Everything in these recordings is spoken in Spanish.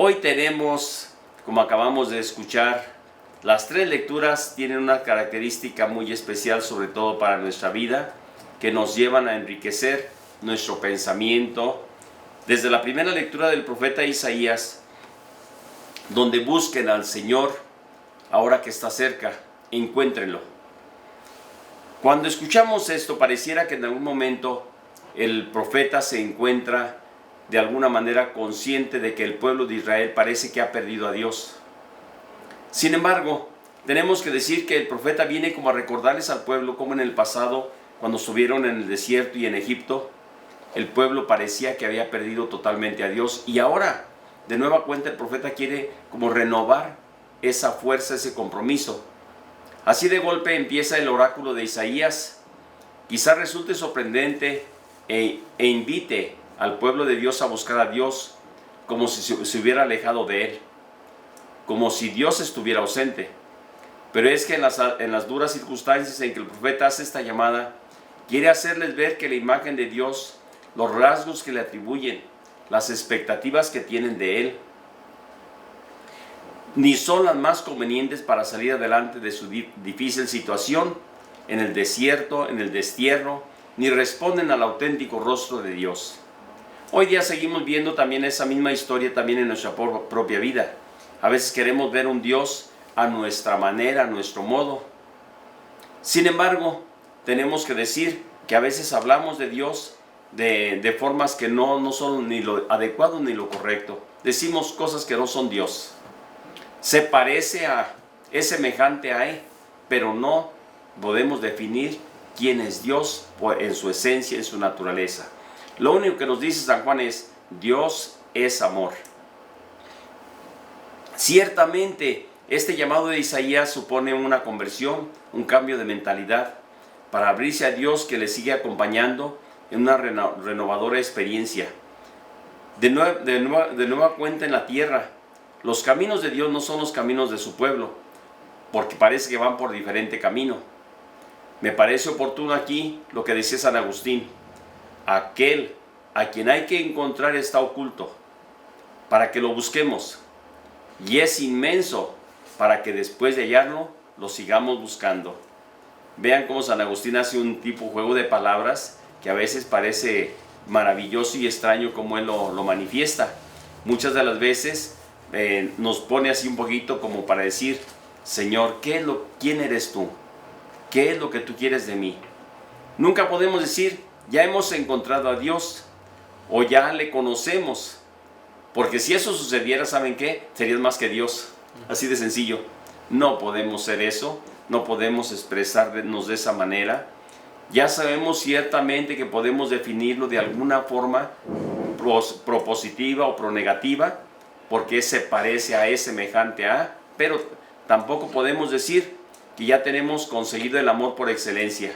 Hoy tenemos, como acabamos de escuchar, las tres lecturas tienen una característica muy especial, sobre todo para nuestra vida, que nos llevan a enriquecer nuestro pensamiento. Desde la primera lectura del profeta Isaías, donde busquen al Señor, ahora que está cerca, encuéntrenlo. Cuando escuchamos esto, pareciera que en algún momento el profeta se encuentra de alguna manera consciente de que el pueblo de Israel parece que ha perdido a Dios. Sin embargo, tenemos que decir que el profeta viene como a recordarles al pueblo cómo en el pasado, cuando estuvieron en el desierto y en Egipto, el pueblo parecía que había perdido totalmente a Dios, y ahora, de nueva cuenta, el profeta quiere como renovar esa fuerza, ese compromiso. Así de golpe empieza el oráculo de Isaías. Quizás resulte sorprendente e invite al pueblo de Dios a buscar a Dios como si se hubiera alejado de él, como si Dios estuviera ausente. Pero es que en las duras circunstancias en que el profeta hace esta llamada, quiere hacerles ver que la imagen de Dios, los rasgos que le atribuyen, las expectativas que tienen de él, ni son las más convenientes para salir adelante de su difícil situación en el desierto, en el destierro, ni responden al auténtico rostro de Dios. Hoy día seguimos viendo también esa misma historia también en nuestra propia vida. A veces queremos ver un Dios a nuestra manera, a nuestro modo. Sin embargo, tenemos que decir que a veces hablamos de Dios de formas que no son ni lo adecuado ni lo correcto. Decimos cosas que no son Dios. Se parece a, es semejante a Él, pero no podemos definir quién es Dios en su esencia, en su naturaleza. Lo único que nos dice San Juan es: Dios es amor. Ciertamente, este llamado de Isaías supone una conversión, un cambio de mentalidad, para abrirse a Dios, que le sigue acompañando en una renovadora experiencia. De nueva cuenta en la tierra, los caminos de Dios no son los caminos de su pueblo, porque parece que van por diferente camino. Me parece oportuno aquí lo que decía San Agustín: aquel a quien hay que encontrar está oculto, para que lo busquemos, y es inmenso, para que después de hallarlo, lo sigamos buscando. Vean cómo San Agustín hace un tipo juego de palabras que a veces parece maravilloso y extraño como él lo manifiesta. Muchas de las veces nos pone así un poquito como para decir: Señor, ¿quién eres tú? ¿Qué es lo que tú quieres de mí? Nunca podemos decir: ya hemos encontrado a Dios o ya le conocemos, porque si eso sucediera, ¿saben qué? Serías más que Dios, así de sencillo. No podemos ser eso, no podemos expresarnos de esa manera. Ya sabemos ciertamente que podemos definirlo de alguna forma propositiva o pronegativa, porque se parece a, es semejante a, pero tampoco podemos decir que ya tenemos conseguido el amor por excelencia,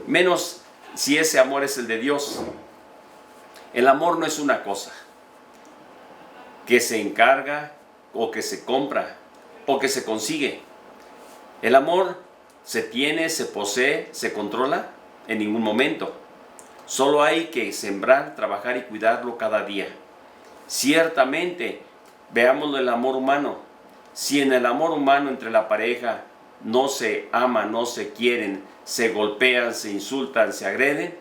menos si ese amor es el de Dios. El amor no es una cosa que se encarga o que se compra o que se consigue. El amor se tiene, se posee, se controla en ningún momento. Solo hay que sembrar, trabajar y cuidarlo cada día. Ciertamente, veamos el amor humano. Si en el amor humano entre la pareja no se aman, no se quieren, se golpean, se insultan, se agreden,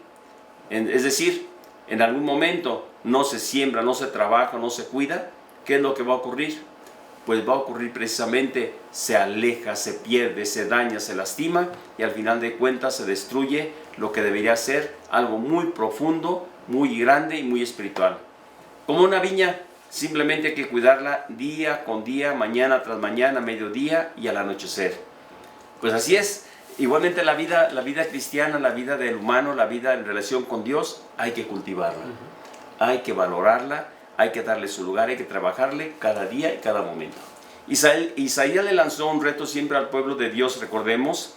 es decir, en algún momento no se siembra, no se trabaja, no se cuida, ¿qué es lo que va a ocurrir? Pues va a ocurrir precisamente, se aleja, se pierde, se daña, se lastima, y al final de cuentas se destruye lo que debería ser algo muy profundo, muy grande y muy espiritual. Como una viña, simplemente hay que cuidarla día con día, mañana tras mañana, mediodía y al anochecer. Pues así es. Igualmente la vida cristiana, la vida del humano, la vida en relación con Dios, hay que cultivarla, hay que valorarla, hay que darle su lugar, hay que trabajarle cada día y cada momento. Isaías le lanzó un reto siempre al pueblo de Dios, recordemos,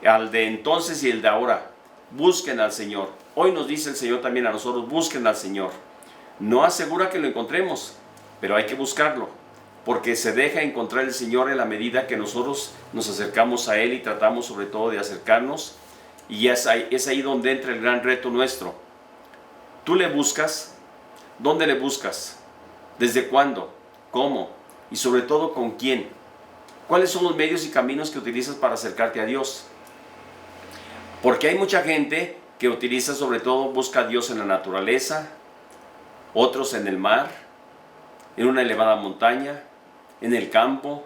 al de entonces y el de ahora: busquen al Señor. Hoy nos dice el Señor también a nosotros: busquen al Señor. No asegura que lo encontremos, pero hay que buscarlo, porque se deja encontrar el Señor en la medida que nosotros nos acercamos a Él y tratamos sobre todo de acercarnos, y es ahí donde entra el gran reto nuestro. ¿Tú le buscas? ¿Dónde le buscas? ¿Desde cuándo? cómo y sobre todo con quién. ¿Cuáles son los medios y caminos que utilizas para acercarte a Dios? Porque hay mucha gente que utiliza, sobre todo, busca a Dios en la naturaleza, otros en el mar, en una elevada montaña, en el campo.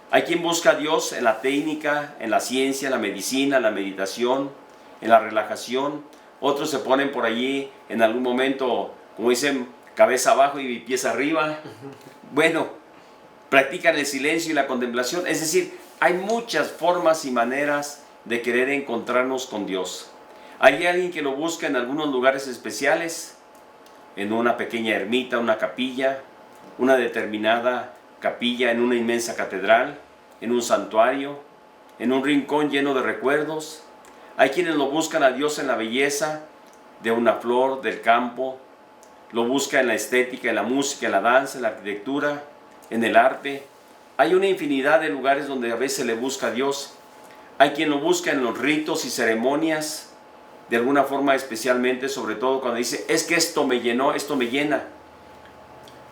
Hay quien busca a Dios en la técnica, en la ciencia, en la medicina, en la meditación, en la relajación. Otros se ponen por allí en algún momento, como dicen, cabeza abajo y pies arriba. Bueno, practican el silencio y la contemplación. Es decir, hay muchas formas y maneras de querer encontrarnos con Dios. Hay alguien que lo busca en algunos lugares especiales, en una pequeña ermita, una capilla, una determinada capilla en una inmensa catedral, en un santuario, en un rincón lleno de recuerdos. Hay quienes lo buscan a Dios en la belleza de una flor, del campo, lo busca en la estética, en la música, en la danza, en la arquitectura, en el arte. Hay una infinidad de lugares donde a veces le busca a Dios. Hay quien lo busca en los ritos y ceremonias, de alguna forma especialmente, sobre todo cuando dice, es que esto me llenó, esto me llena.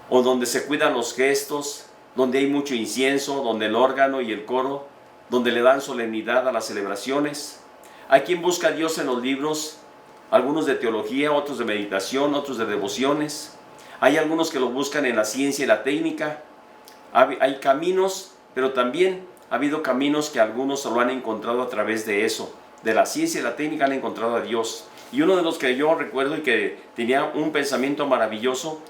O donde se cuidan los gestos, donde hay mucho incienso, donde el órgano y el coro, donde le dan solemnidad a las celebraciones. Hay quien busca a Dios en los libros, algunos de teología, otros de meditación, otros de devociones. Hay algunos que lo buscan en la ciencia y la técnica. Hay caminos, pero también ha habido caminos que algunos lo han encontrado a través de eso. De la ciencia y la técnica han encontrado a Dios. Y uno de los que yo recuerdo y que tenía un pensamiento maravilloso,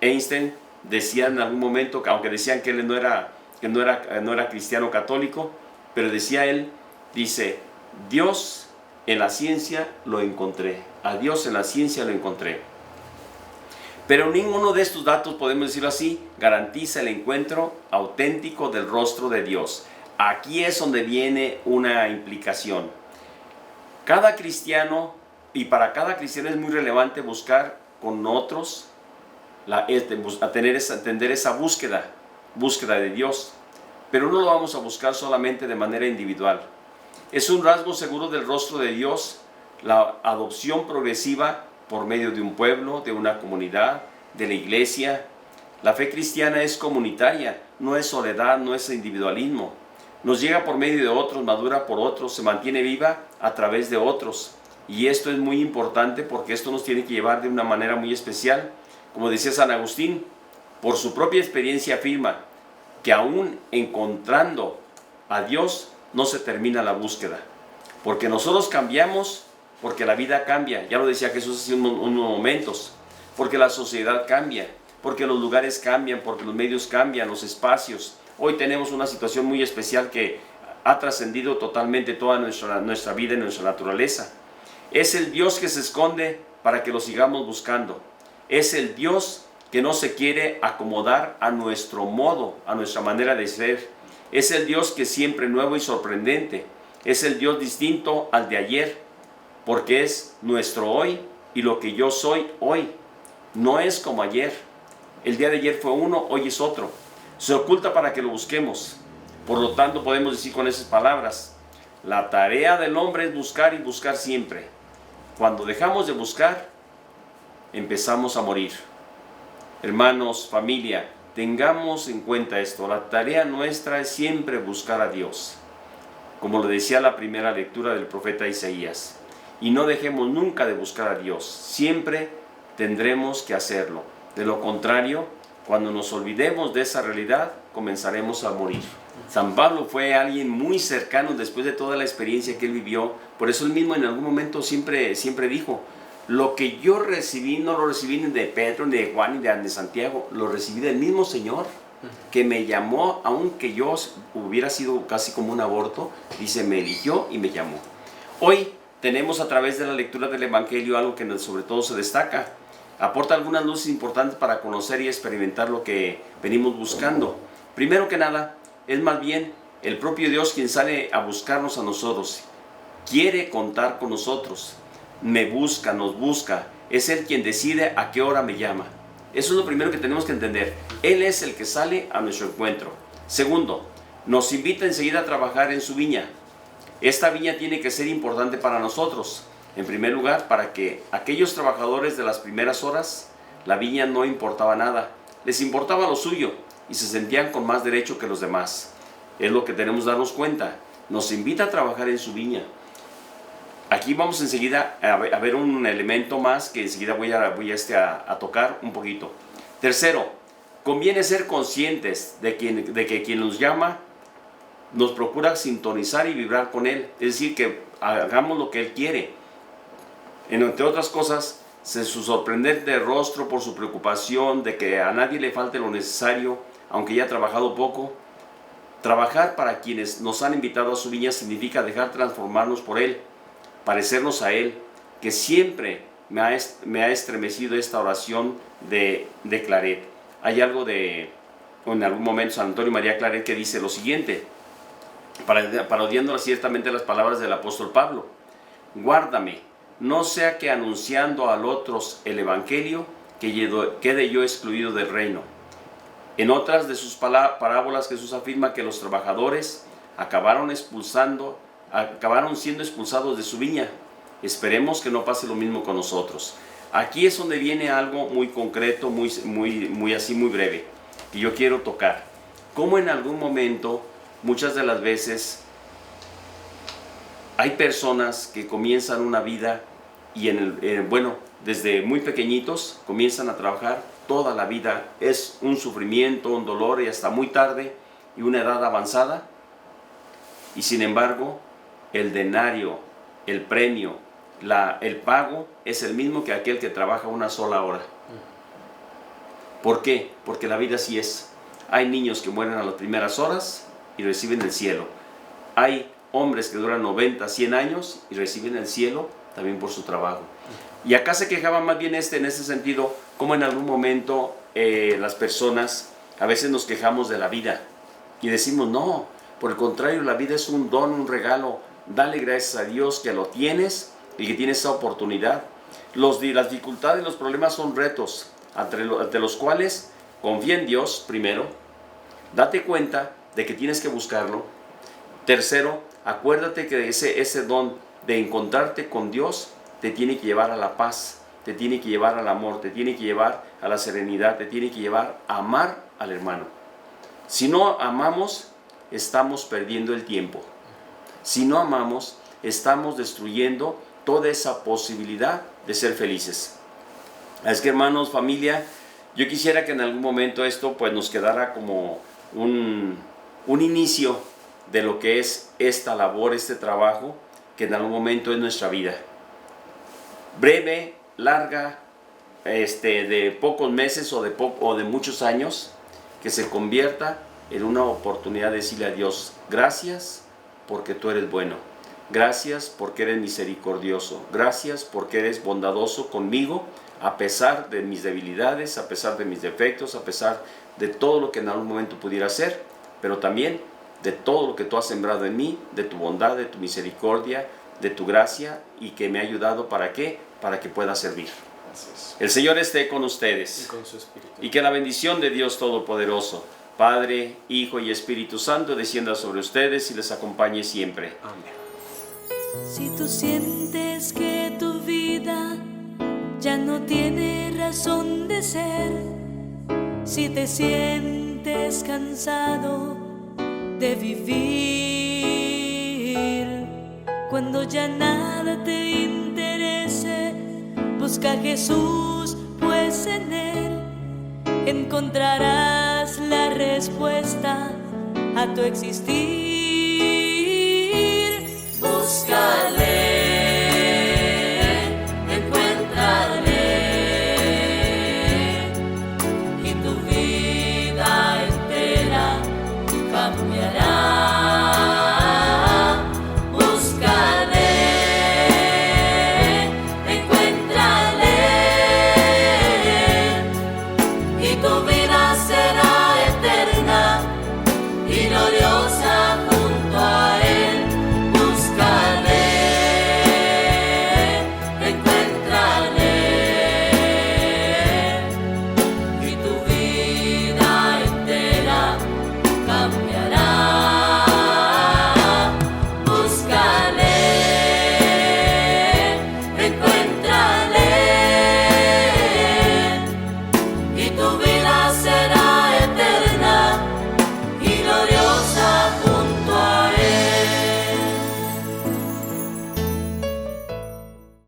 Einstein decía en algún momento, aunque decían que él no era cristiano católico, pero decía él, dice, Dios en la ciencia lo encontré. A Dios en la ciencia lo encontré. Pero ninguno de estos datos, podemos decirlo así, garantiza el encuentro auténtico del rostro de Dios. Aquí es donde viene una implicación. Cada cristiano, y para cada cristiano es muy relevante buscar con otros, atender esa búsqueda de Dios. Pero no lo vamos a buscar solamente de manera individual. Es un rasgo seguro del rostro de Dios, la adopción progresiva por medio de un pueblo, de una comunidad, de la iglesia. La fe cristiana es comunitaria, no es soledad, no es individualismo. Nos llega por medio de otros, madura por otros, se mantiene viva a través de otros. Y esto es muy importante porque esto nos tiene que llevar de una manera muy especial. Como decía San Agustín, por su propia experiencia afirma que aún encontrando a Dios no se termina la búsqueda. Porque nosotros cambiamos, porque la vida cambia. Ya lo decía Jesús hace unos momentos. Porque la sociedad cambia, porque los lugares cambian, porque los medios cambian, los espacios. Hoy tenemos una situación muy especial que ha trascendido totalmente toda nuestra vida y nuestra naturaleza. Es el Dios que se esconde para que lo sigamos buscando. Es el Dios que no se quiere acomodar a nuestro modo, a nuestra manera de ser. Es el Dios que es siempre nuevo y sorprendente. Es el Dios distinto al de ayer, porque es nuestro hoy y lo que yo soy hoy. No es como ayer. El día de ayer fue uno, hoy es otro. Se oculta para que lo busquemos. Por lo tanto, podemos decir con esas palabras, la tarea del hombre es buscar y buscar siempre. Cuando dejamos de buscar, empezamos a morir. Hermanos, familia, tengamos en cuenta esto. La tarea nuestra es siempre buscar a Dios. Como lo decía la primera lectura del profeta Isaías. Y no dejemos nunca de buscar a Dios. Siempre tendremos que hacerlo. De lo contrario, cuando nos olvidemos de esa realidad, comenzaremos a morir. San Pablo fue alguien muy cercano después de toda la experiencia que él vivió. Por eso él mismo en algún momento siempre dijo, lo que yo recibí no lo recibí ni de Pedro, ni de Juan, ni de Santiago, lo recibí del mismo Señor que me llamó, aunque yo hubiera sido casi como un aborto, dice, me eligió y me llamó. Hoy tenemos a través de la lectura del Evangelio algo que sobre todo se destaca. Aporta algunas luces importantes para conocer y experimentar lo que venimos buscando. Primero que nada, es más bien el propio Dios quien sale a buscarnos a nosotros. Quiere contar con nosotros. Me busca, nos busca. Es Él quien decide a qué hora me llama. Eso es lo primero que tenemos que entender. Él es el que sale a nuestro encuentro. Segundo, nos invita enseguida a trabajar en su viña. Esta viña tiene que ser importante para nosotros. En primer lugar, para que aquellos trabajadores de las primeras horas, la viña no importaba nada. Les importaba lo suyo, y se sentían con más derecho que los demás. Es lo que tenemos que darnos cuenta. Nos invita a trabajar en su viña. Aquí vamos enseguida a ver un elemento más que enseguida voy a tocar un poquito. Tercero, conviene ser conscientes de que quien nos llama nos procura sintonizar y vibrar con Él. Es decir, que hagamos lo que Él quiere. Entre otras cosas, su sorprendente rostro por su preocupación de que a nadie le falte lo necesario, aunque haya trabajado poco. Trabajar para quienes nos han invitado a su viña significa dejar transformarnos por Él, parecernos a Él, que siempre me ha estremecido esta oración de Claret. Hay algo en algún momento San Antonio María Claret que dice lo siguiente, parodiando ciertamente las palabras del apóstol Pablo: guárdame, no sea que anunciando a otros el evangelio quede yo excluido del reino. En otras de sus parábolas Jesús afirma que los trabajadores acabaron siendo expulsados de su viña. Esperemos que no pase lo mismo con nosotros. Aquí es donde viene algo muy concreto, muy breve, que yo quiero tocar. Cómo en algún momento, muchas de las veces, hay personas que comienzan una vida y desde muy pequeñitos comienzan a trabajar. Toda la vida es un sufrimiento, un dolor, y hasta muy tarde y una edad avanzada. Y sin embargo, el denario, el premio, el pago es el mismo que aquel que trabaja una sola hora. ¿Por qué? Porque la vida así es. Hay niños que mueren a las primeras horas y reciben el cielo. Hay hombres que duran 90, 100 años y reciben el cielo también por su trabajo. Y acá se quejaba más bien en ese sentido, como en algún momento las personas a veces nos quejamos de la vida y decimos no, por el contrario, la vida es un don, un regalo. Dale gracias a Dios que lo tienes y que tienes esa oportunidad. Las dificultades y los problemas son retos ante los cuales confía en Dios primero, date cuenta de que tienes que buscarlo. Tercero, acuérdate que ese don de encontrarte con Dios te tiene que llevar a la paz, te tiene que llevar al amor, te tiene que llevar a la serenidad, te tiene que llevar a amar al hermano. Si no amamos, estamos perdiendo el tiempo. Si no amamos, estamos destruyendo toda esa posibilidad de ser felices. Es que, hermanos, familia, yo quisiera que en algún momento esto pues nos quedara como un inicio de lo que es esta labor, este trabajo, que en algún momento es nuestra vida. Breve, larga, de pocos meses o de muchos años, que se convierta en una oportunidad de decirle a Dios: gracias porque tú eres bueno, gracias porque eres misericordioso, gracias porque eres bondadoso conmigo, a pesar de mis debilidades, a pesar de mis defectos, a pesar de todo lo que en algún momento pudiera hacer, pero también de todo lo que tú has sembrado en mí, de tu bondad, de tu misericordia, de tu gracia, y que me ha ayudado ¿para qué? Para que pueda servir. El Señor esté con ustedes. Y con su espíritu. Y que la bendición de Dios Todopoderoso, Padre, Hijo y Espíritu Santo, descienda sobre ustedes y les acompañe siempre. Amén. Si tú sientes que tu vida ya no tiene razón de ser, si te sientes cansado de vivir, cuando ya nada te interese, busca a Jesús, pues en Él encontrarás la respuesta a tu existir. Busca